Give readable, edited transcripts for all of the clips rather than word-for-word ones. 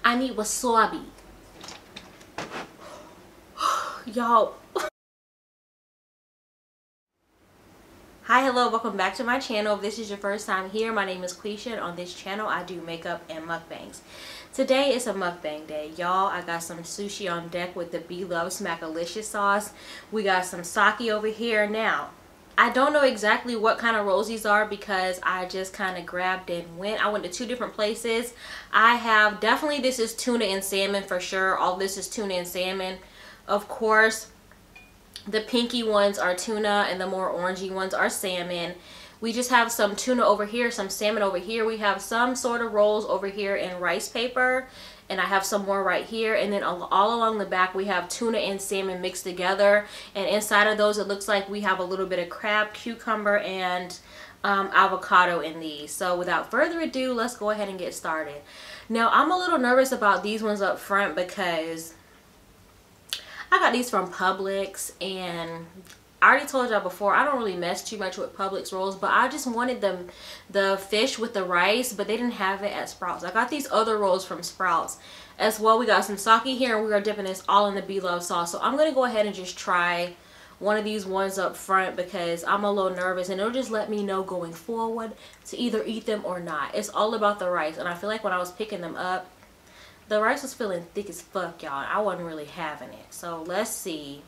I need wasabi. Y'all. Hi, hello, welcome back to my channel. If this is your first time here, my name is Quisha, and on this channel I do makeup and mukbangs. Today is a mukbang day, y'all. I got some sushi on deck with the Blove Smackalicious sauce. We got some sake over here. Now, I don't know exactly what kind of rolls these are because I just kind of grabbed and went. I went to two different places. I have definitely, this is tuna and salmon for sure. All this is tuna and salmon. Of course, the pinky ones are tuna and the more orangey ones are salmon. We just have some tuna over here, some salmon over here. We have some sort of rolls over here in rice paper, and I have some more right here. And then all along the back we have tuna and salmon mixed together, and inside of those it looks like we have a little bit of crab, cucumber, and avocado in these. So without further ado, let's go ahead and get started. Now, I'm a little nervous about these ones up front because I got these from Publix, and I already told y'all before, I don't really mess too much with Publix rolls, but I just wanted the fish with the rice, but they didn't have it at Sprouts. I got these other rolls from Sprouts as well. We got some sake here, and we are dipping this all in the Blove sauce. So I'm going to go ahead and just try one of these ones up front because I'm a little nervous, and it'll just let me know going forward to either eat them or not. It's all about the rice, and I feel like when I was picking them up, the rice was feeling thick as fuck, y'all. I wasn't really having it. So let's see.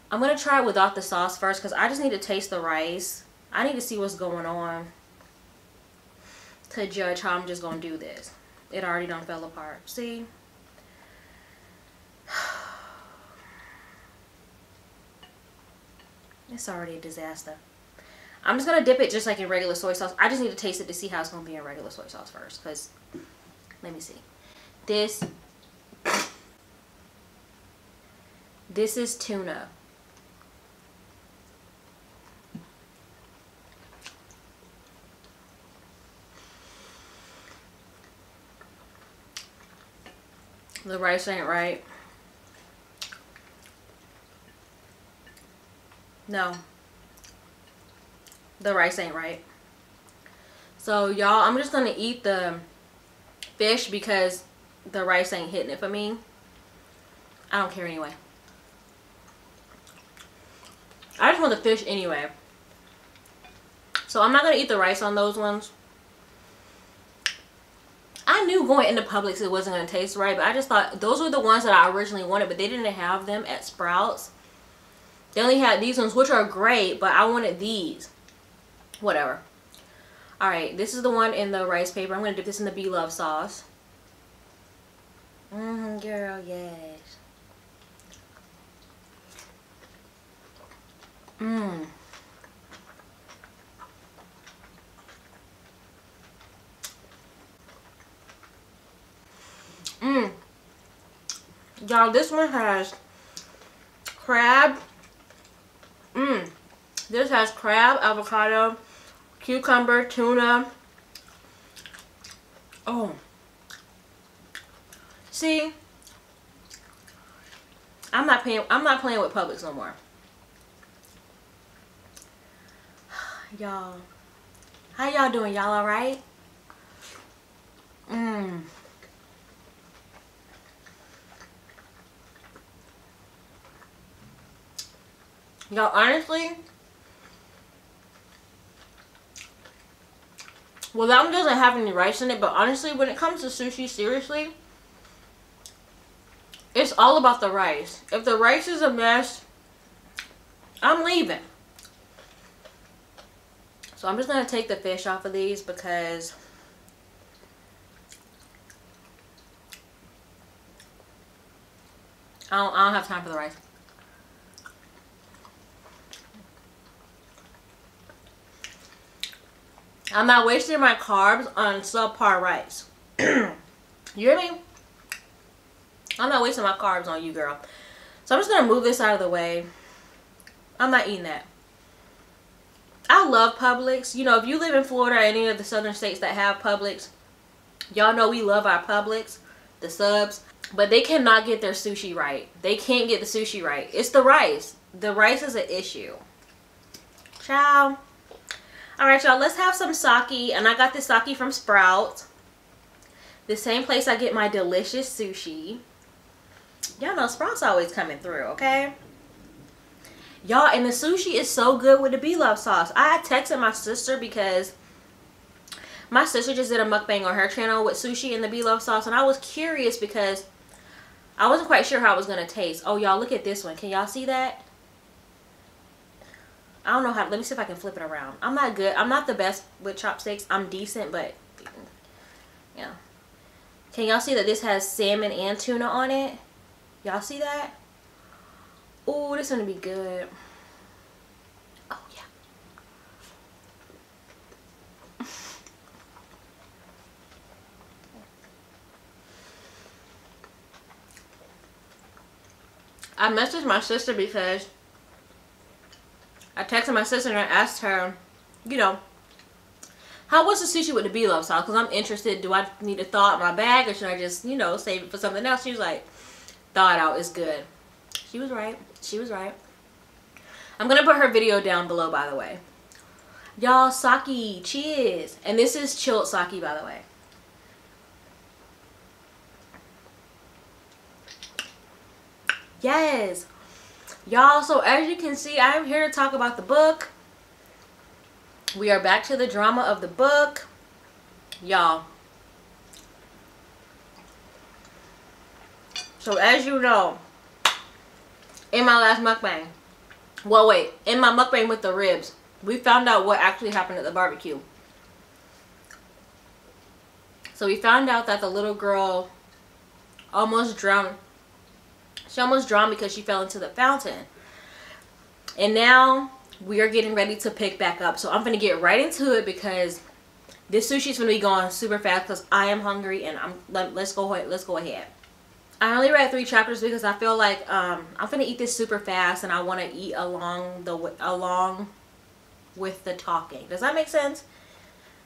I'm going to try it without the sauce first because I just need to taste the rice. I need to see what's going on to judge how I'm just going to do this. It already done fell apart. See? It's already a disaster. I'm just going to dip it just like in regular soy sauce. I just need to taste it to see how it's going to be in regular soy sauce first because... let me see. This is tuna. The rice ain't right. No. The rice ain't right. So y'all, I'm just gonna eat the fish because the rice ain't hitting it for me. I don't care anyway. I just want the fish anyway. So I'm not going to eat the rice on those ones. I knew going into Publix it wasn't going to taste right, but I just thought those were the ones that I originally wanted, but they didn't have them at Sprouts. They only had these ones, which are great, but I wanted these. Whatever. Alright, this is the one in the rice paper. I'm going to dip this in the Blove sauce. Girl, yes. Y'all, this one has crab. This has crab, avocado, cucumber, tuna. Oh. See? I'm not playing with Publix no more. Y'all. How y'all doing? Y'all alright? Y'all, honestly, well, that one doesn't have any rice in it, but honestly, when it comes to sushi, seriously, it's all about the rice. If the rice is a mess, I'm leaving. So I'm just going to take the fish off of these because I don't have time for the rice. I'm not wasting my carbs on subpar rice. You hear me? I'm not wasting my carbs on you, girl. So I'm just going to move this out of the way. I'm not eating that. I love Publix. You know, if you live in Florida or any of the southern states that have Publix, y'all know we love our Publix, the subs. But they cannot get their sushi right. They can't get the sushi right. It's the rice. The rice is an issue. Ciao. Alright, y'all, let's have some sake. And I got this sake from Sprouts. The same place I get my delicious sushi. Y'all know Sprout's always coming through, okay? Y'all, and the sushi is so good with the Blove sauce. I texted my sister because my sister just did a mukbang on her channel with sushi and the Blove sauce, and I was curious because I wasn't quite sure how it was going to taste. Oh, y'all, look at this one. Can y'all see that? I don't know how. Let me see if I can flip it around. I'm not good. I'm not the best with chopsticks. I'm decent, but yeah. Can y'all see that this has salmon and tuna on it? Y'all see that? Oh, this is going to be good. Oh, yeah. I messaged my sister because I texted my sister and I asked her, you know, how was the sushi with the Blove sauce? Because I'm interested. Do I need to thaw out my bag or should I just, you know, save it for something else? She was like, thaw it out. It's good. She was right. She was right. I'm going to put her video down below, by the way. Y'all, sake. Cheers. And this is chilled sake, by the way. Yes. Y'all, so as you can see, I am here to talk about the book. We are back to the drama of the book. Y'all. So as you know, in my last mukbang, well wait, in my mukbang with the ribs, we found out what actually happened at the barbecue. So we found out that the little girl almost drowned. She almost drowned because she fell into the fountain. And now we are getting ready to pick back up. So I'm going to get right into it because this sushi is going to be going super fast because I am hungry and let's go ahead. I only read 3 chapters because I feel like I'm going to eat this super fast and I want to eat along with the talking. Does that make sense?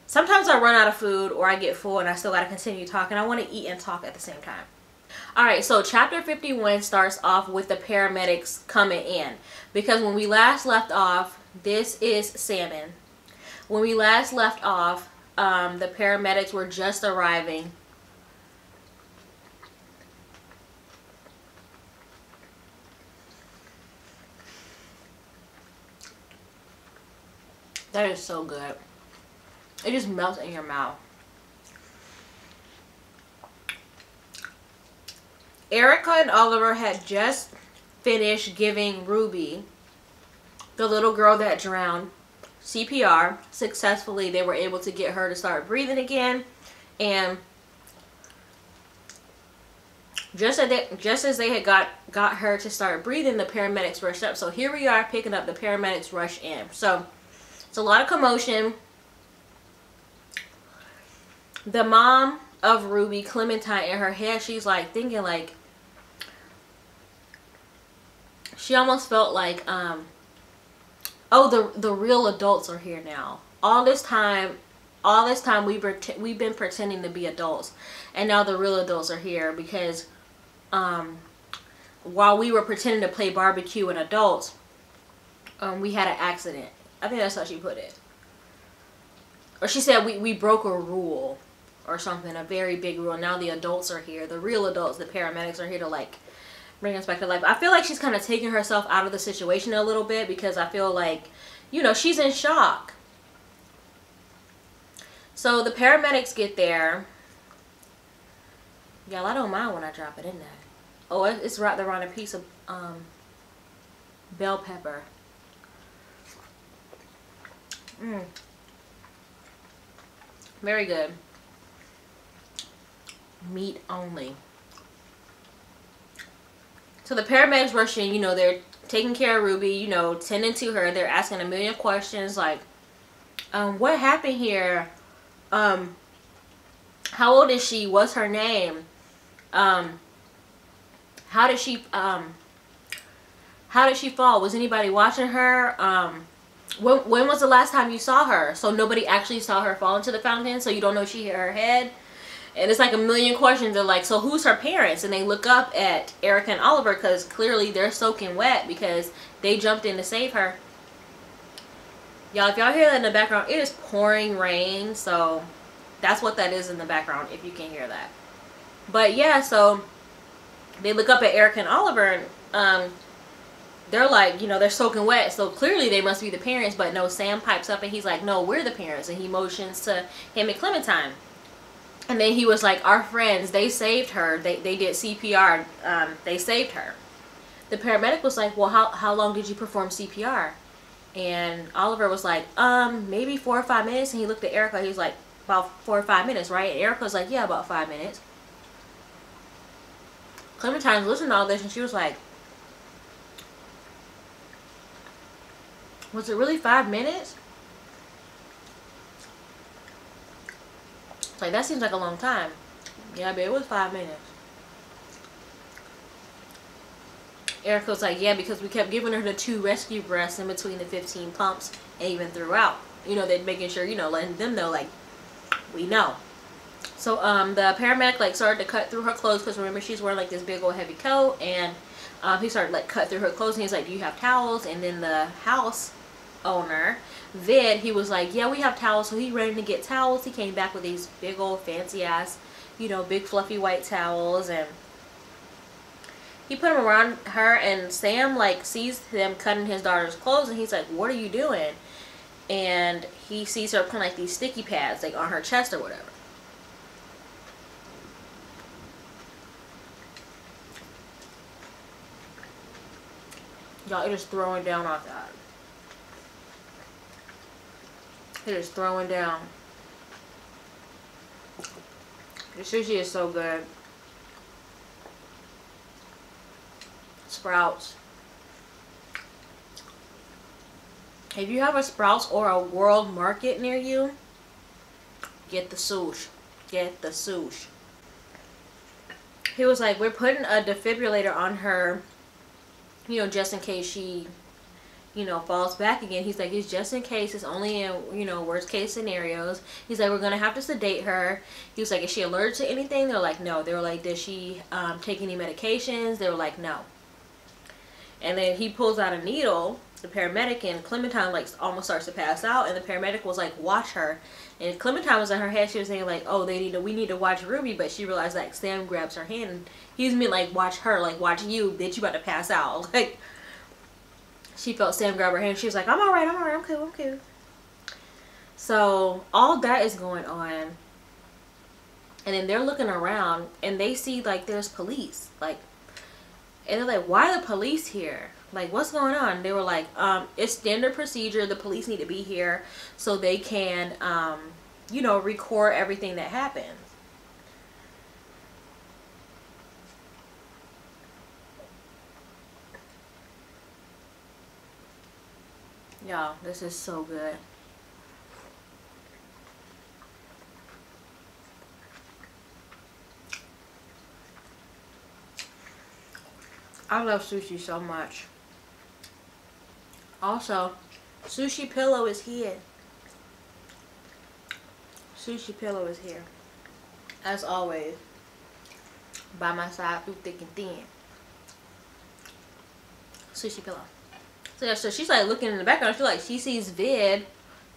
Sometimes I run out of food or I get full and I still got to continue talking. I want to eat and talk at the same time. Alright, so chapter 51 starts off with the paramedics coming in. Because when we last left off, this is salmon. When we last left off, the paramedics were just arriving. That is so good. It just melts in your mouth. Erica and Oliver had just finished giving Ruby, the little girl that drowned, CPR. Successfully, they were able to get her to start breathing again. And just as they had got her to start breathing, the paramedics rushed up. So here we are picking up. The paramedics rush in. So it's a lot of commotion. The mom of Ruby, Clementine, in her head, she's like thinking like, she almost felt like, oh, the real adults are here now. All this time we've been pretending to be adults, and now the real adults are here because while we were pretending to play barbecue and adults, we had an accident. I think that's how she put it. Or she said we broke a rule or something, a very big rule. Now the adults are here. The real adults, the paramedics, are here to like bring us back to life. I feel like she's kind of taking herself out of the situation a little bit because I feel like, you know, she's in shock. So the paramedics get there. Y'all, I don't mind when I drop it in there. Oh, it's wrapped around a piece of bell pepper. Very good. Meat only. So the paramedics rush in, you know, they're taking care of Ruby, you know, tending to her. They're asking a million questions like, what happened here? How old is she? What's her name? How did she fall? Was anybody watching her? When was the last time you saw her? So nobody actually saw her fall into the fountain, so you don't know she hit her head. And it's like a million questions. They're like, so who's her parents? And they look up at Erica and Oliver because clearly they're soaking wet because they jumped in to save her. Y'all, if y'all hear that in the background, it is pouring rain. So That's what that is in the background, if you can hear that. But yeah, so they look up at Erica and Oliver, and they're like, you know, they're soaking wet, so clearly they must be the parents. But no, Sam pipes up and he's like, no, we're the parents. And he motions to him and Clementine. And then he was like, our friends, they saved her. They did CPR. They saved her. The paramedic was like, well, how long did you perform CPR? And Oliver was like, maybe 4 or 5 minutes. And he looked at Erica. He was like, about 4 or 5 minutes, right? And Erica was like, yeah, about 5 minutes. Clementine listened to all this and she was like, was it really 5 minutes? Like, that seems like a long time. Yeah, but it was 5 minutes. Erica was like, yeah, because we kept giving her the 2 rescue breaths in between the 15 pumps and even throughout. You know, they're making sure, you know, letting them know, like, we know. So, the paramedic, like, started to cut through her clothes because, remember, she's wearing, like, this big old heavy coat. And he started, like, cut through her clothes and he's like, do you have towels? And then the house owner, Vid, he was like, yeah, we have towels. So he ran to get towels. He came back with these big old fancy ass, you know, big fluffy white towels, and he put them around her. And Sam, like, sees them cutting his daughter's clothes and he's like, what are you doing? And he sees her putting, like, these sticky pads, like, on her chest or whatever. Y'all, it is throwing down off that. It is throwing down. The sushi is so good. Sprouts. If you have a Sprouts or a World Market near you, get the sushi. Get the sushi. He was like, we're putting a defibrillator on her, you know, just in case she, you know, falls back again. He's like, it's just in case. It's only in, you know, worst case scenarios. He's like, we're gonna have to sedate her. He was like, is she allergic to anything? They're like, no. They were like, does she take any medications? They were like, no. And then he pulls out a needle, the paramedic, and Clementine, like, almost starts to pass out. And the paramedic was like, watch her. And Clementine was in her head. She was saying, like, oh, we need to watch Ruby. But she realized, like, Sam grabs her hand. And he's meant, like, watch her, like, watch you, bitch, you about to pass out. Like, she felt Sam grab her hand. She was like, I'm alright, I'm cool, I'm cool. So, all that is going on. And then they're looking around, and they see, like, there's police. Like, and they're like, why are the police here? Like, what's going on? They were like, it's standard procedure. The police need to be here so they can, you know, record everything that happens. Y'all, this is so good. I love sushi so much. Also, Sushi Pillow is here. Sushi Pillow is here. As always. By my side through thick and thin. Sushi Pillow. So yeah, so she's like looking in the background. She like, she sees Vid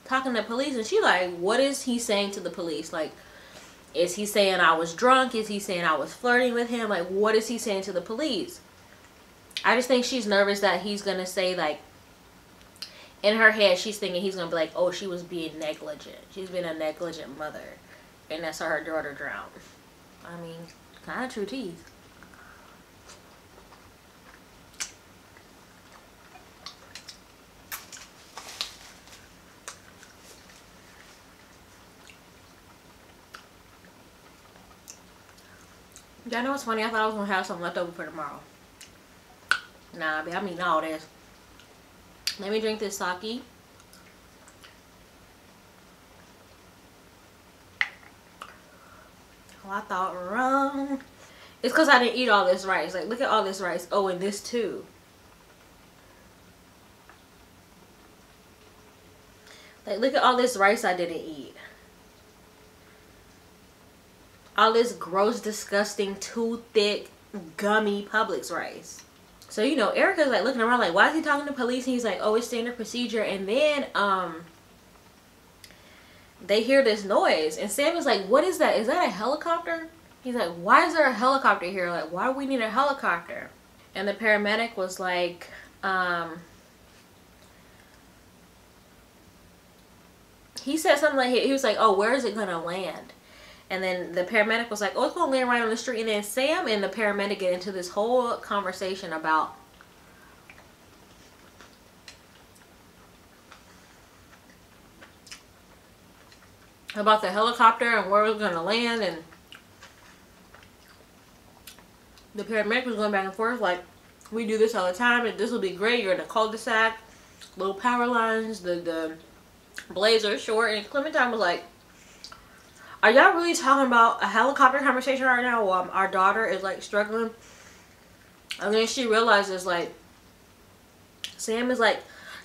talking to police, and she like, what is he saying to the police? Like, is he saying I was drunk? Is he saying I was flirting with him? Like, what is he saying to the police? I just think she's nervous that he's gonna say, like, in her head she's thinking he's gonna be like, oh, she was being negligent. She's been a negligent mother, and that's how her daughter drowned. I mean, kind of true teeth. Y'all know what's funny? I thought I was gonna have something left over for tomorrow. Nah, babe, I'm eating all this. Let me drink this sake. Oh, I thought wrong. It's because I didn't eat all this rice. Like, look at all this rice. Oh, and this too. Like, look at all this rice I didn't eat. All this gross, disgusting, too thick, gummy Publix rice. So, you know, Erica's like looking around like, why is he talking to police? And he's like, oh, it's standard procedure. And then they hear this noise, and Sam is like, what is that? Is that a helicopter? He's like, why is there a helicopter here? Like, why do we need a helicopter? And the paramedic was like, he said something like, he was like, oh, where is it gonna land? And then the paramedic was like, oh, it's gonna land right on the street. And then Sam and the paramedic get into this whole conversation about the helicopter and where it was gonna land. And the paramedic was going back and forth like, we do this all the time and this will be great. You're in a cul-de-sac, little power lines, the blades are short. And Clementine was like, are y'all really talking about a helicopter conversation right now while our daughter is like struggling? And then she realizes like Sam is like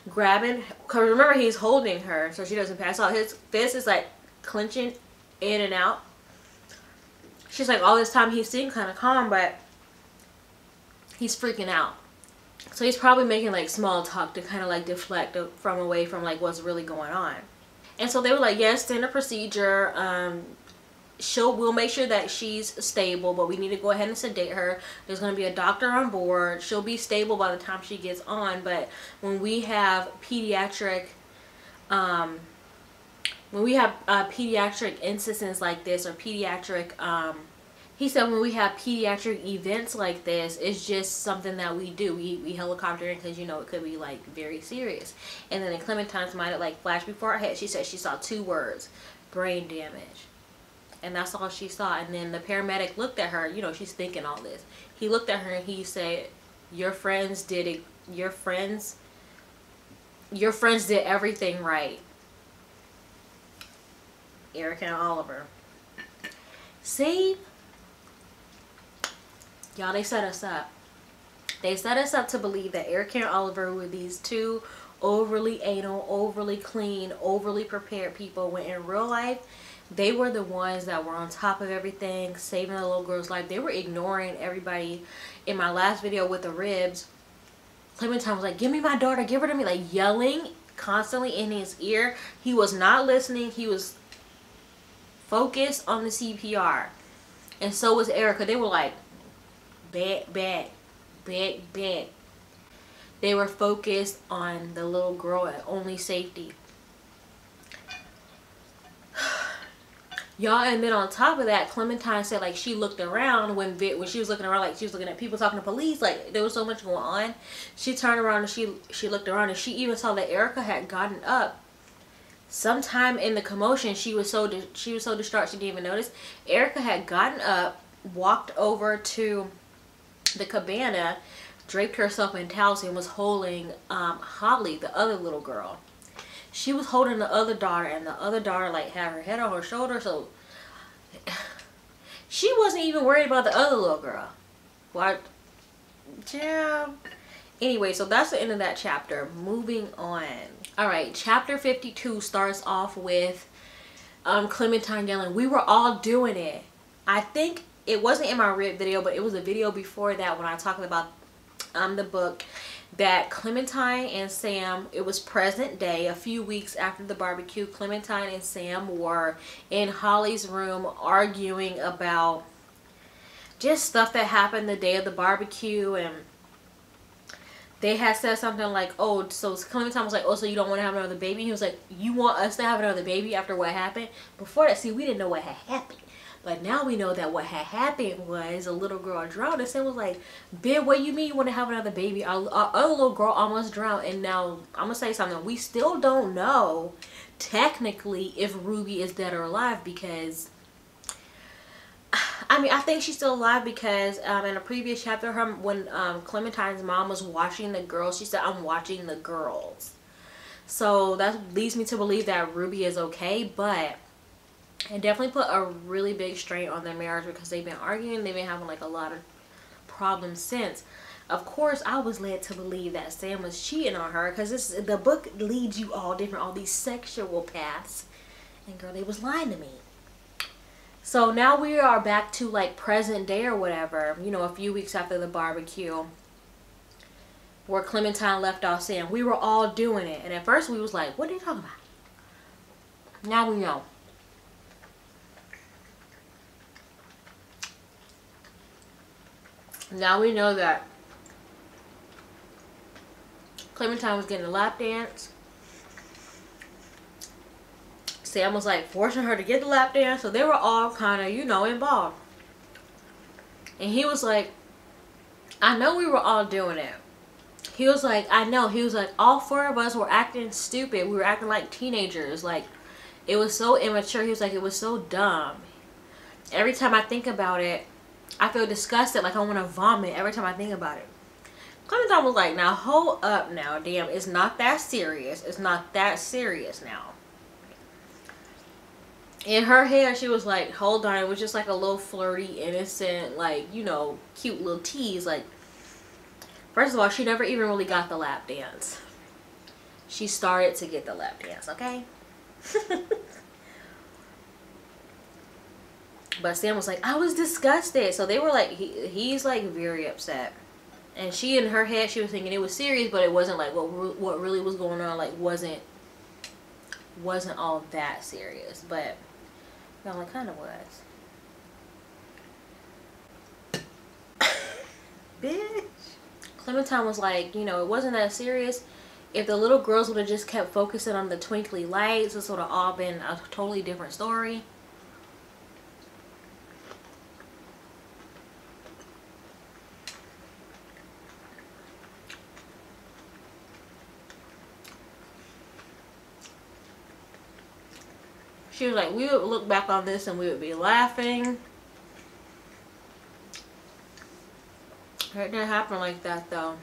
grabbing, because remember he's holding her so she doesn't pass out. His fist is like clenching in and out. She's like, all this time he seemed kind of calm, but he's freaking out. So he's probably making like small talk to kind of like deflect from away from like what's really going on. And so they were like, yes, standard procedure. We'll make sure that she's stable, but we need to go ahead and sedate her. There's going to be a doctor on board. She'll be stable by the time she gets on. But when we have pediatric, pediatric instances like this, or pediatric, he said when we have pediatric events like this, it's just something that we do. We helicopter in because, you know, it could be like very serious. And then in Clementine's mind, it like flashed before her head. She said she saw 2 words: brain damage. And that's all she saw. And then the paramedic looked at her. You know, she's thinking all this. He looked at her and he said, your friends did it. Your friends did everything right. Erica and Oliver. See? Y'all, they set us up. They set us up to believe that Erica and Oliver were these 2 overly anal, overly clean, overly prepared people, when in real life, they were the ones that were on top of everything, saving the little girl's life. They were ignoring everybody. In my last video with the ribs, Clementine was like, give me my daughter, give her to me, like yelling constantly in his ear. He was not listening. He was focused on the CPR. And so was Erica. They were like, back, back, back, back. They were focused on the little girl and only safety. Y'all, and then on top of that, Clementine said like she looked around when she was looking around, like she was looking at people talking to police, like there was so much going on. She turned around and she looked around, and she even saw that Erica had gotten up. Sometime in the commotion, she was so distraught she didn't even notice. Erica had gotten up, walked over to the cabana, draped herself in towels, and was holding Holly, the other little girl. She was holding the other daughter, and the other daughter like had her head on her shoulder, so she wasn't even worried about the other little girl. What? Yeah. Anyway, so that's the end of that chapter. Moving on. Alright, chapter 52 starts off with Clementine yelling, we were all doing it. I think it wasn't in my rib video, but it was a video before that when I talked about the book, that Clementine and Sam, it was present day, a few weeks after the barbecue, Clementine and Sam were in Holly's room arguing about just stuff that happened the day of the barbecue. And they had said something like, oh, so Clementine was like, oh, so you don't want to have another baby? He was like, you want us to have another baby after what happened? Before that, see, we didn't know what had happened. But now we know that what had happened was a little girl drowned. And Sam was like, babe, what you mean you want to have another baby? Our other little girl almost drowned. And now, I'm going to say something. We still don't know, technically, if Ruby is dead or alive. Because, I mean, I think she's still alive because in a previous chapter, when Clementine's mom was watching the girls, she said, I'm watching the girls. So that leads me to believe that Ruby is okay. But it definitely put a really big strain on their marriage because they've been arguing. They've been having like a lot of problems since. Of course, I was led to believe that Sam was cheating on her because the book leads you all these sexual paths. And girl, they was lying to me. So now we are back to like present day or whatever, you know, a few weeks after the barbecue, where Clementine left off saying, we were all doing it. And at first we was like, what are you talking about? Now we know. Now we know that Clementine was getting a lap dance. Sam was like forcing her to get the lap dance, so they were all kind of, you know, involved. And he was like, I know we were all doing it. He was like, I know. He was like, all four of us were acting stupid. We were acting like teenagers. Like, it was so immature. He was like, it was so dumb. Every time I think about it, I feel disgusted. Like, I want to vomit every time I think about it. Clementine was like, now hold up now. Damn, it's not that serious. It's not that serious now. In her head, she was like, hold on. It was just like a little flirty, innocent, like, you know, cute little tease. Like, first of all, she never even really got the lap dance. She started to get the lap dance, okay? But Sam was like, I was disgusted. So they were like, he's like very upset. And she, in her head, she was thinking it was serious, but it wasn't like what really was going on. Like, wasn't all that serious. But well, it kind of was. Bitch. Clementine was like, you know, it wasn't that serious. If the little girls would have just kept focusing on the twinkly lights, this would have all been a totally different story. She was like, we would look back on this and we would be laughing. It didn't happen like that though.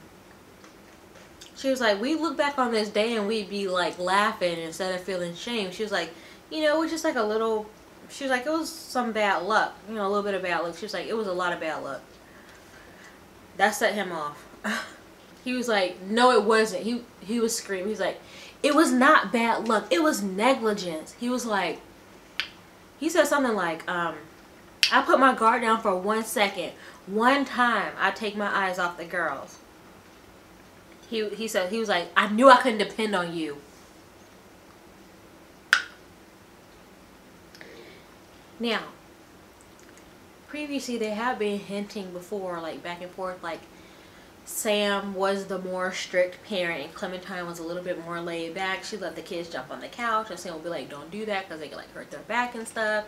She was like, we look back on this day and we'd be like laughing instead of feeling shame. She was like, you know, it was just like a little, she was like, it was some bad luck. You know, a little bit of bad luck. She was like, it was a lot of bad luck. That set him off. He was like, no, it wasn't. He was screaming. He's like, it was not bad luck. It was negligence. He was like, he said something like, I put my guard down for 1 second. One time I take my eyes off the girls. He said, he was like, I knew I couldn't depend on you. Now, previously they have been hinting before, like back and forth, like Sam was the more strict parent and Clementine was a little bit more laid back. She let the kids jump on the couch and Sam would be like, don't do that because they could like hurt their back and stuff.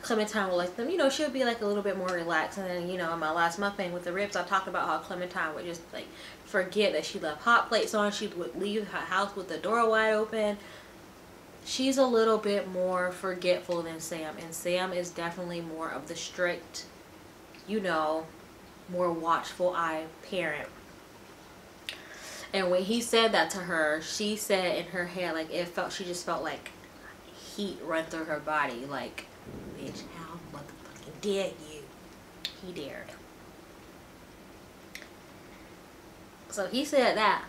Clementine would let them, you know, she would be like a little bit more relaxed. And then, you know, in my last mukbang with the ribs, I talked about how Clementine would just like forget that she left hot plates on. She would leave her house with the door wide open. She's a little bit more forgetful than Sam, and Sam is definitely more of the strict, you know, more watchful eye parent. And when he said that to her, she said in her head, like, she just felt like heat run through her body. Like, bitch, how motherfucking dare you? He dared. So he said that.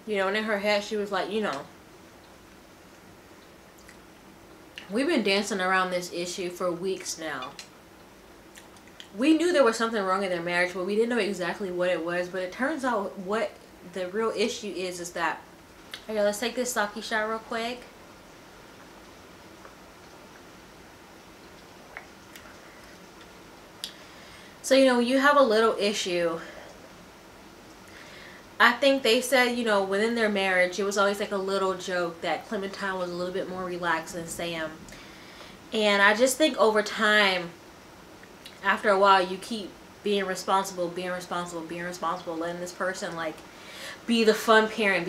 You know, and in her head, she was like, you know, we've been dancing around this issue for weeks now. We knew there was something wrong in their marriage, but we didn't know exactly what it was. But it turns out what the real issue is that, okay, let's take this sake shot real quick. So, you know, you have a little issue. I think they said, you know, within their marriage, it was always like a little joke that Clementine was a little bit more relaxed than Sam. And I just think over time, after a while, you keep being responsible, letting this person, like, be the fun parent,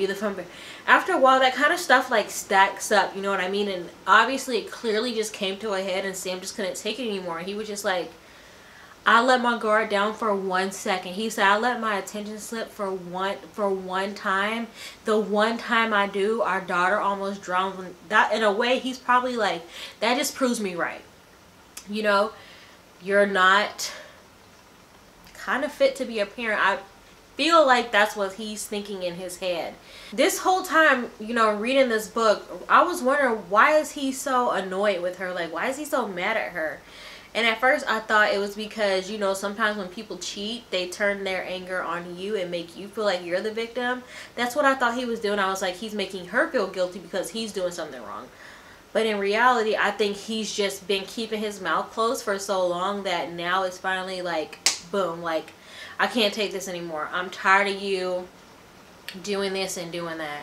After a while, that kind of stuff, like, stacks up, you know what I mean? And obviously, it clearly just came to a head, and Sam just couldn't take it anymore. He was just like, I let my guard down for 1 second. He said, I let my attention slip for one time. The one time I do, our daughter almost drowned. That, in a way, he's probably like, that just proves me right. You know, you're not kind of fit to be a parent. I feel like that's what he's thinking in his head. This whole time, you know, reading this book, I was wondering, why is he so annoyed with her? Like, why is he so mad at her? And at first I thought it was because, you know, sometimes when people cheat, they turn their anger on you and make you feel like you're the victim. That's what I thought he was doing. I was like, he's making her feel guilty because he's doing something wrong. But in reality, I think he's just been keeping his mouth closed for so long that now it's finally like, boom, like, I can't take this anymore. I'm tired of you doing this and doing that.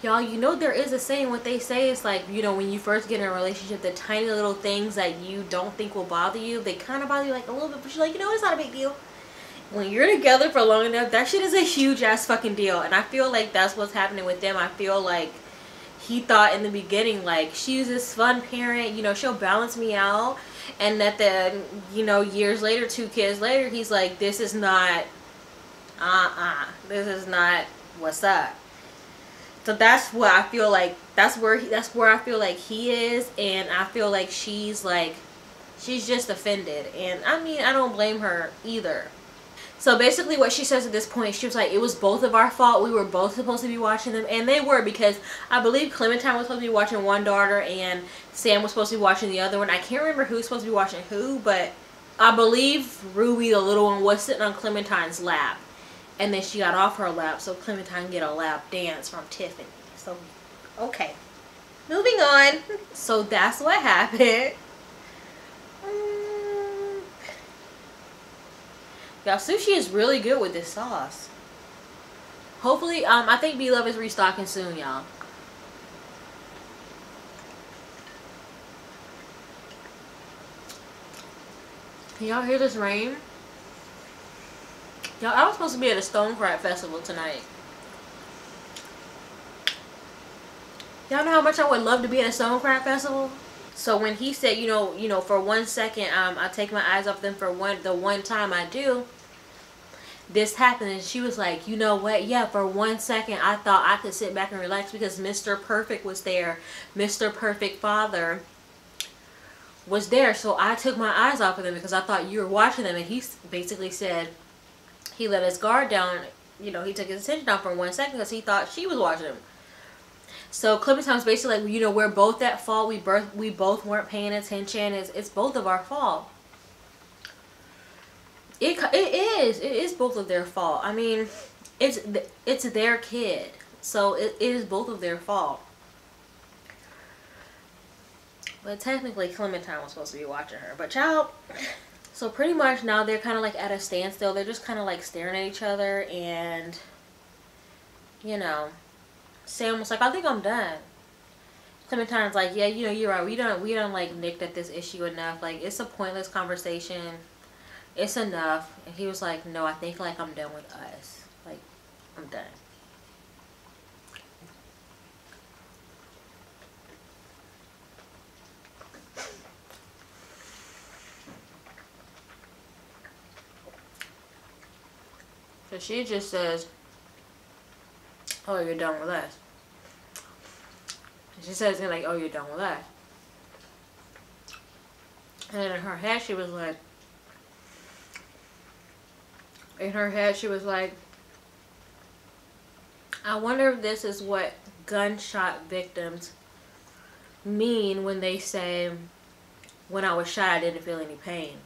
Y'all, you know there is a saying, what they say is like, you know, when you first get in a relationship, the tiny little things that you don't think will bother you, they kind of bother you like a little bit, but you're like, you know, it's not a big deal. When you're together for long enough, that shit is a huge ass fucking deal. And I feel like that's what's happening with them. I feel like he thought in the beginning, like, she's this fun parent, you know, she'll balance me out. And that then, you know, years later, 2 kids later, he's like, this is not, this is not what's up. So that's what I feel like, that's where I feel like he is. And I feel like she's just offended. And I mean, I don't blame her either. So basically what she says at this point, she was like, it was both of our fault. We were both supposed to be watching them. And they were, because I believe Clementine was supposed to be watching one daughter and Sam was supposed to be watching the other one. I can't remember who's supposed to be watching who, but I believe Ruby, the little one, was sitting on Clementine's lap. And then she got off her lap, so Clementine get a lap dance from Tiffany. So, okay. Moving on. So that's what happened. Y'all, Sushi is really good with this sauce. Hopefully, I think Blove is restocking soon, y'all. Can y'all hear this rain? Y'all, I was supposed to be at a Stone Crack Festival tonight. Y'all know how much I would love to be at a Stone Crack Festival? So when he said, you know, for 1 second, I take my eyes off them for the one time I do, this happened. And she was like, you know what? Yeah, for 1 second, I thought I could sit back and relax because Mr. Perfect was there. Mr. Perfect Father was there. So I took my eyes off of them because I thought you were watching them. And he basically said he let his guard down. You know, he took his attention down for 1 second because he thought she was watching him. So Clementine's basically like, you know, we're both at fault. We both weren't paying attention. It's both of our fault. It is both of their fault. I mean, it's their kid, so it is both of their fault. But technically, Clementine was supposed to be watching her. But child, so pretty much now they're kind of like at a standstill. They're just kind of like staring at each other, and you know, Sam was like, I think I'm done. Clementine's like, yeah, you know, you're right. We don't like nicked at this issue enough. Like, it's a pointless conversation. It's enough. And he was like, no, I think like I'm done with us. Like, I'm done. So she just says, oh, you're done with us. She says, like, oh, you're done with us. And in her head, she was like, I wonder if this is what gunshot victims mean when they say, when I was shot, I didn't feel any pain.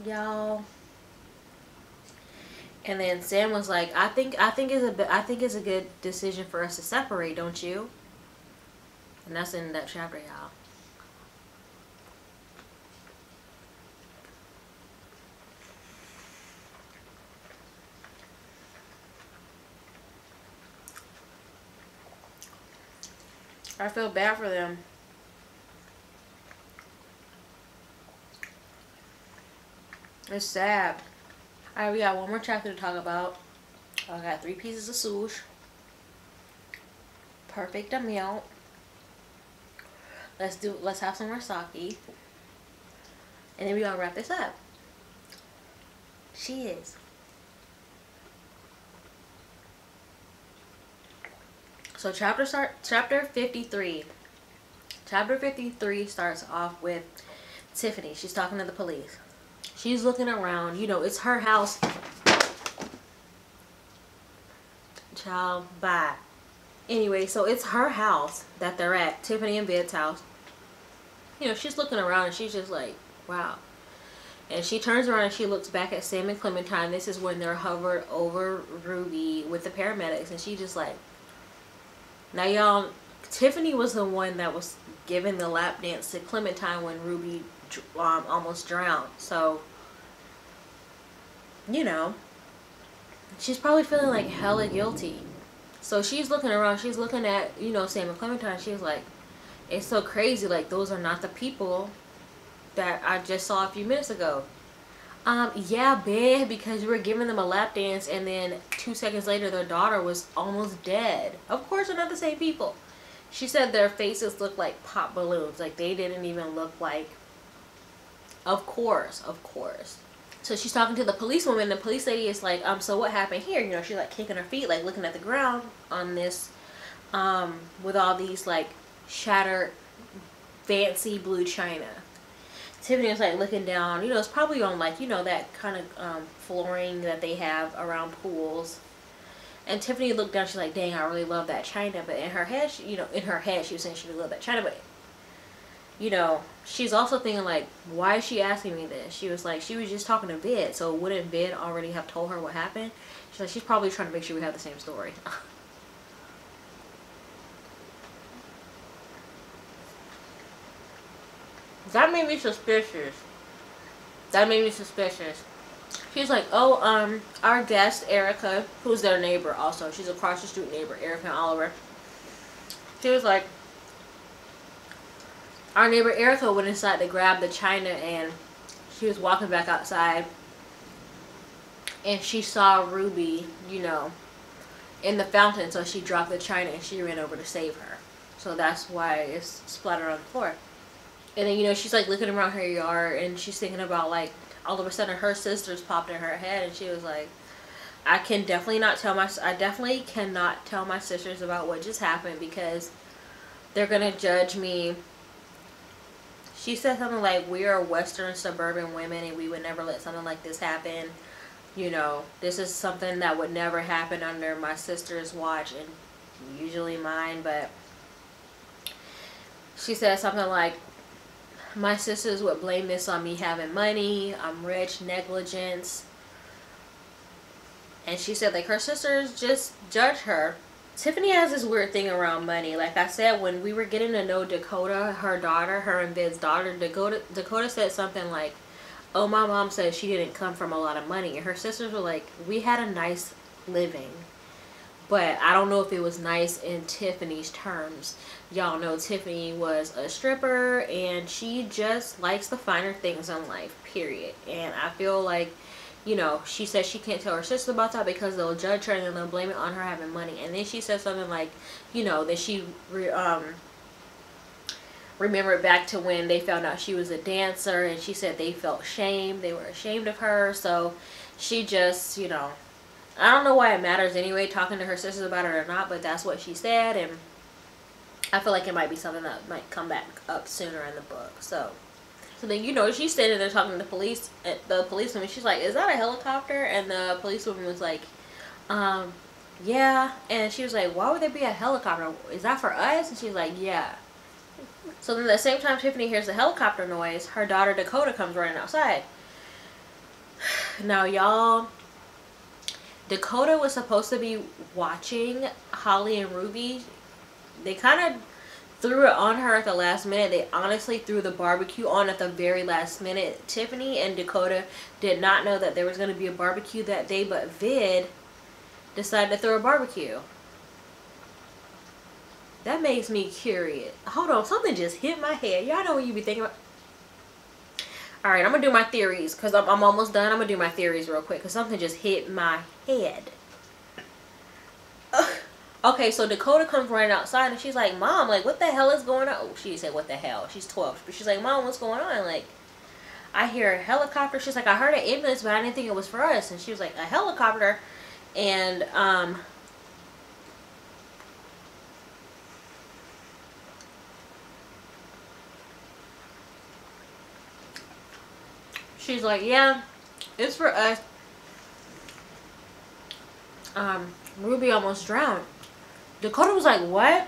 Y'all. And then Sam was like, I think it's a good decision for us to separate, don't you? And that's in that chapter, y'all. I feel bad for them. It's sad. Alright, we got one more chapter to talk about. I got 3 pieces of sushi. Perfect amount. Let's have some more sake. And then we're gonna wrap this up. Cheers. So chapter 53. Chapter 53 starts off with Tiffany. She's talking to the police. She's looking around. You know, it's her house. Child, bye. Anyway, so it's her house that they're at, Tiffany and Vid's house. You know, she's looking around and she's just like, wow. And she turns around and she looks back at Sam and Clementine. This is when they're hovered over Ruby with the paramedics. And she just like, now y'all, Tiffany was the one that was giving the lap dance to Clementine when Ruby almost drowned. So, you know, she's probably feeling like hella guilty. So she's looking around. She's looking at, you know, Sam and Clementine. She's like, it's so crazy. Like, those are not the people that I just saw a few minutes ago. Yeah, babe, because you were giving them a lap dance and then 2 seconds later their daughter was almost dead. Of course they're not the same people. She said their faces looked like pop balloons. Like, they didn't even look like... Of course. So she's talking to the policewoman, and the police lady is like, so what happened here? You know, she's like kicking her feet, like looking at the ground on this, with all these like shattered fancy blue china. Tiffany was like looking down, you know, it's probably on like, you know, that kind of flooring that they have around pools. And Tiffany looked down, she's like, dang, I really love that china. But in her head, she, you know, in her head she was saying she really loved that china. But, you know, she's also thinking like, why is she asking me this? She was like, she was just talking to Vid, so wouldn't Vid already have told her what happened? She's like, she's probably trying to make sure we have the same story. That made me suspicious. She's like, oh, our guest, Erica, who's their neighbor also. She's across the street neighbor, Erica and Oliver. She was like, our neighbor Erica went inside to grab the china and she was walking back outside. And she saw Ruby, you know, in the fountain. So she dropped the china and she ran over to save her. So that's why it's splattered on the floor. And then, you know, she's like looking around her yard and she's thinking about like, all of a sudden her sisters popped in her head and she was like, I definitely cannot tell my sisters about what just happened because they're gonna judge me. She said something like, we are Western suburban women and we would never let something like this happen. You know, this is something that would never happen under my sister's watch and usually mine. But she said something like, my sisters would blame this on me having money, I'm rich, negligence. And she said like her sisters just judge her. Tiffany has this weird thing around money. Like I said, when we were getting to know Dakota, her daughter, her and Vid's daughter, Dakota said something like, oh, my mom said she didn't come from a lot of money. And her sisters were like, we had a nice living. But I don't know if it was nice in Tiffany's terms. Y'all know Tiffany was a stripper and she just likes the finer things in life, period. And I feel like, you know, she said she can't tell her sister about that because they'll judge her and then they'll blame it on her having money. And then she said something like, you know, that she remembered back to when they found out she was a dancer, and she said they felt shame. They were ashamed of her. So she just, you know, I don't know why it matters anyway, talking to her sisters about it or not, but that's what she said. And I feel like it might be something that might come back up sooner in the book. So then, you know, she's standing there talking to the policewoman. She's like, is that a helicopter? And the policewoman was like, yeah. And she was like, why would there be a helicopter? Is that for us? And she's like, yeah. So then at the same time Tiffany hears the helicopter noise, her daughter Dakota comes running outside. Now, y'all, Dakota was supposed to be watching Holly and Ruby. They kind of threw it on her at the last minute. They honestly threw the barbecue on at the very last minute. Tiffany and Dakota did not know that there was going to be a barbecue that day, but Vid decided to throw a barbecue. That makes me curious. Hold on, something just hit my head. Y'all know what you be thinking about. Alright, I'm going to do my theories because I'm almost done. I'm going to do my theories real quick because something just hit my head. Okay, so Dakota comes running outside and she's like, Mom, like, what the hell is going on? Oh, she said, what the hell? She's 12. But she's like, Mom, what's going on? Like, I hear a helicopter. She's like, I heard an ambulance, but I didn't think it was for us. And she was like, a helicopter? And, she's like, yeah, it's for us. Ruby almost drowned. Dakota was like, what?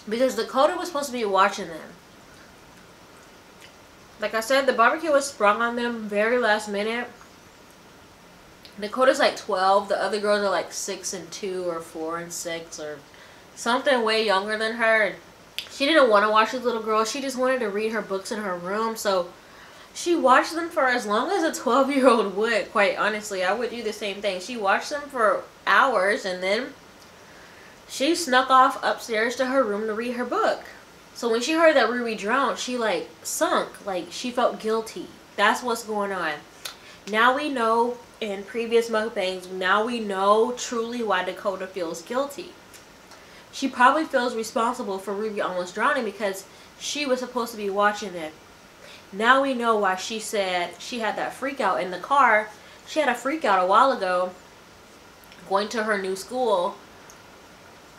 Because Dakota was supposed to be watching them. Like I said, the barbecue was sprung on them very last minute. Dakota's like 12. The other girls are like 6 and 2 or 4 and 6 or something way younger than her. She didn't want to watch this little girl. She just wanted to read her books in her room. So she watched them for as long as a 12-year-old would, quite honestly. I would do the same thing. She watched them for hours and then she snuck off upstairs to her room to read her book. So when she heard that Ruby drowned, she like sunk. Like she felt guilty. That's what's going on. Now we know in previous mukbangs, now we know truly why Dakota feels guilty. She probably feels responsible for Ruby almost drowning because she was supposed to be watching it. Now we know why she said she had that freak out in the car. She had a freak out a while ago going to her new school.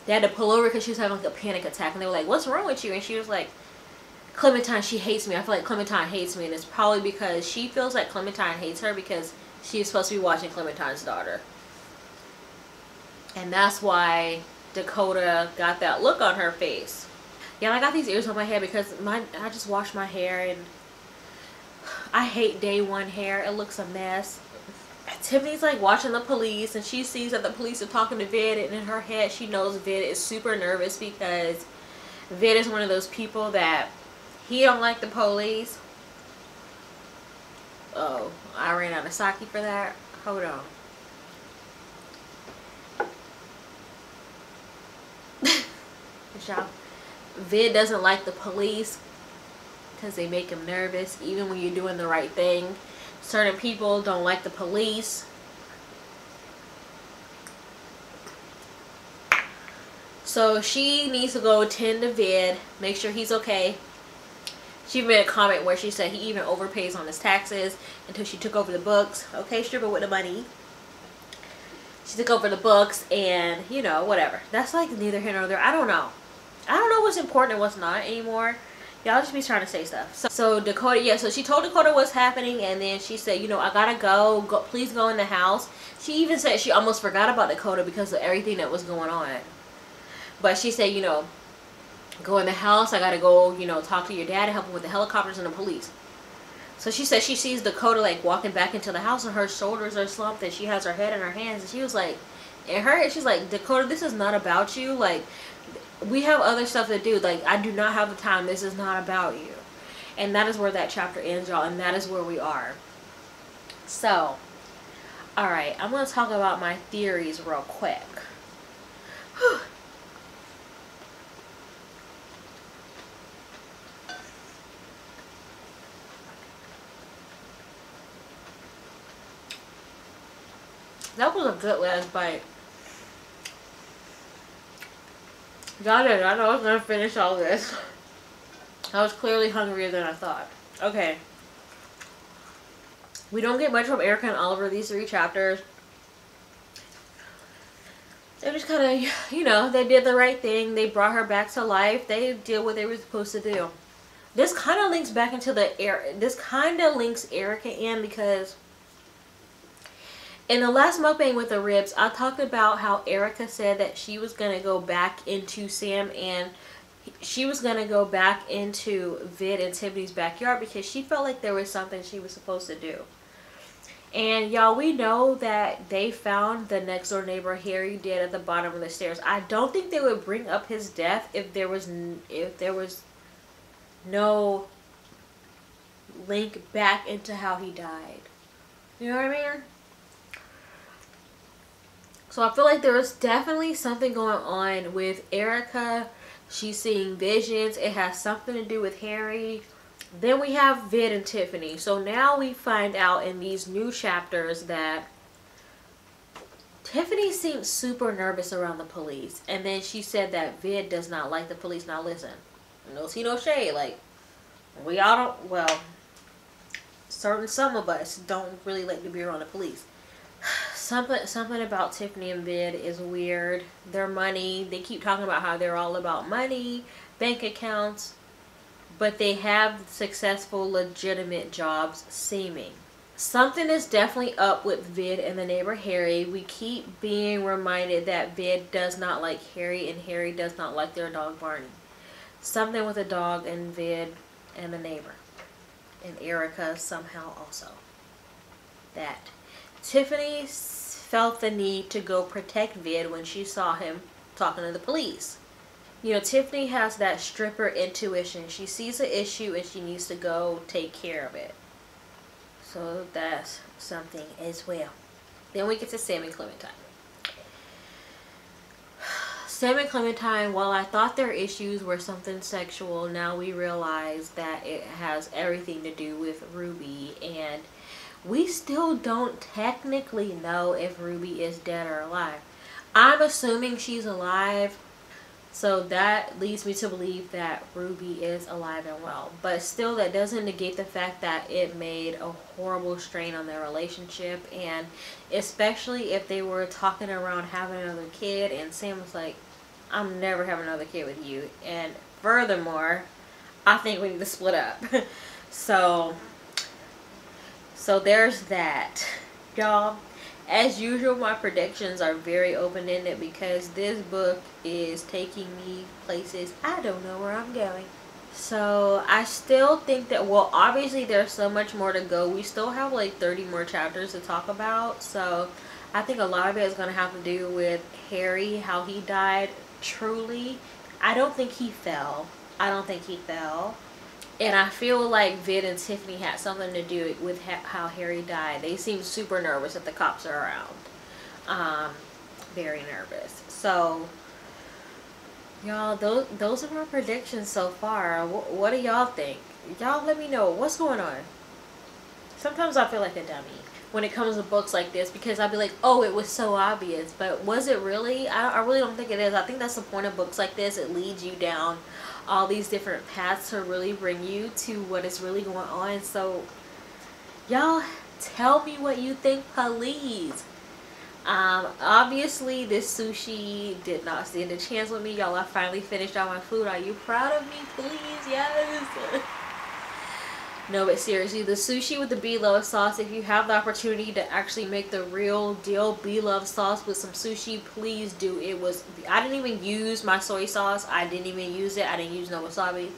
They had to pull over because she was having like a panic attack. And they were like, what's wrong with you? And she was like, Clementine, she hates me. I feel like Clementine hates me. And it's probably because she feels like Clementine hates her because she's supposed to be watching Clementine's daughter. And that's why Dakota got that look on her face. Yeah, I got these ears on my head because I just washed my hair and I hate day one hair. It looks a mess. Tiffany's like watching the police and she sees that the police are talking to Vid, and in her head she knows Vid is super nervous because Vid is one of those people that he don't like the police. Oh, I ran out of sake for that. Hold on. Vid doesn't like the police because they make him nervous even when you're doing the right thing. Certain people don't like the police. So she needs to go tend to Vid, make sure he's okay. She made a comment where she said he even overpays on his taxes until she took over the books. Okay, stripper with the money. She took over the books and, you know, whatever. That's like neither here nor there. I don't know. I don't know what's important and what's not anymore. Y'all just be trying to say stuff. So Dakota, yeah, so she told Dakota what's happening, and then she said, you know, I gotta go. Please go in the house. She even said she almost forgot about Dakota because of everything that was going on. But she said, you know, go in the house. I gotta go, you know, talk to your dad and help him with the helicopters and the police. So she said she sees Dakota like walking back into the house and her shoulders are slumped and she has her head in her hands. And she was like, in her head, she's like, Dakota, this is not about you. Like, we have other stuff to do. Like, I do not have the time. This is not about you. And that is where that chapter ends, y'all. And that is where we are. So, alright. I'm going to talk about my theories real quick. Whew. That was a good last bite. Y'all did not know I was going to finish all this. I was clearly hungrier than I thought. Okay. We don't get much from Erica and Oliver these 3 chapters. They just kind of, you know, they did the right thing. They brought her back to life. They did what they were supposed to do. This kind of links back into this kind of links Erica in because in the last mukbang with the ribs, I talked about how Erica said that she was going to go back into Sam and she was going to go back into Vid and Tiffany's backyard because she felt like there was something she was supposed to do. And y'all, we know that they found the next door neighbor Harry dead at the bottom of the stairs. I don't think they would bring up his death if there was no link back into how he died. You know what I mean? So I feel like there was definitely something going on with Erica. She's seeing visions. It has something to do with Harry. Then we have Vid and Tiffany. So now we find out in these new chapters that Tiffany seems super nervous around the police. And then she said that Vid does not like the police. Now listen, no tea, no shade. Like, we all don't, well, some of us don't really like to be around the police. Something about Tiffany and Vid is weird. Their money, they keep talking about how they're all about money, bank accounts, but they have successful, legitimate jobs seeming. Something is definitely up with Vid and the neighbor Harry. We keep being reminded that Vid does not like Harry and Harry does not like their dog Barney. Something with a dog and Vid and the neighbor. And Erica somehow also. That. Tiffany felt the need to go protect Vid when she saw him talking to the police. You know, Tiffany has that stripper intuition. She sees an issue and she needs to go take care of it. So that's something as well. Then we get to Sam and Clementine. Sam and Clementine, while I thought their issues were something sexual, now we realize that it has everything to do with Ruby. And we still don't technically know if Ruby is dead or alive. I'm assuming she's alive. So that leads me to believe that Ruby is alive and well. But still, that doesn't negate the fact that it made a horrible strain on their relationship. And especially if they were talking around having another kid and Sam was like, I'm never having another kid with you. And furthermore, I think we need to split up. So there's that. Y'all, as usual, my predictions are very open-ended because this book is taking me places I don't know where I'm going. So I still think that, well, obviously there's so much more to go. We still have like 30 more chapters to talk about. So I think a lot of it is going to have to do with Harry, how he died truly. I don't think he fell. And I feel like Vid and Tiffany had something to do with how Harry died. They seem super nervous if the cops are around. Very nervous. So, y'all, those are my predictions so far. What do y'all think? Y'all let me know. What's going on? Sometimes I feel like a dummy when it comes to books like this because I'll be like, oh, it was so obvious. But was it really? I really don't think it is. I think that's the point of books like this. It leads you down all these different paths to really bring you to what is really going on. So y'all tell me what you think, please. Obviously this sushi did not stand a chance with me. Y'all, I finally finished all my food. Are you proud of me? Please, yes. No, but seriously, the sushi with the Blove sauce, if you have the opportunity to actually make the real deal Blove sauce with some sushi, please do. It was, I didn't even use my soy sauce. I didn't even use it. I didn't use no wasabi.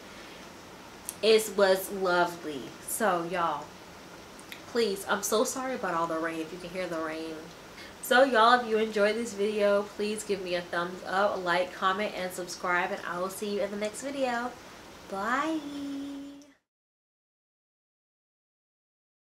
It was lovely. So, y'all, please, I'm so sorry about all the rain, if you can hear the rain. So, y'all, if you enjoyed this video, please give me a thumbs up, like, comment, and subscribe, and I will see you in the next video. Bye.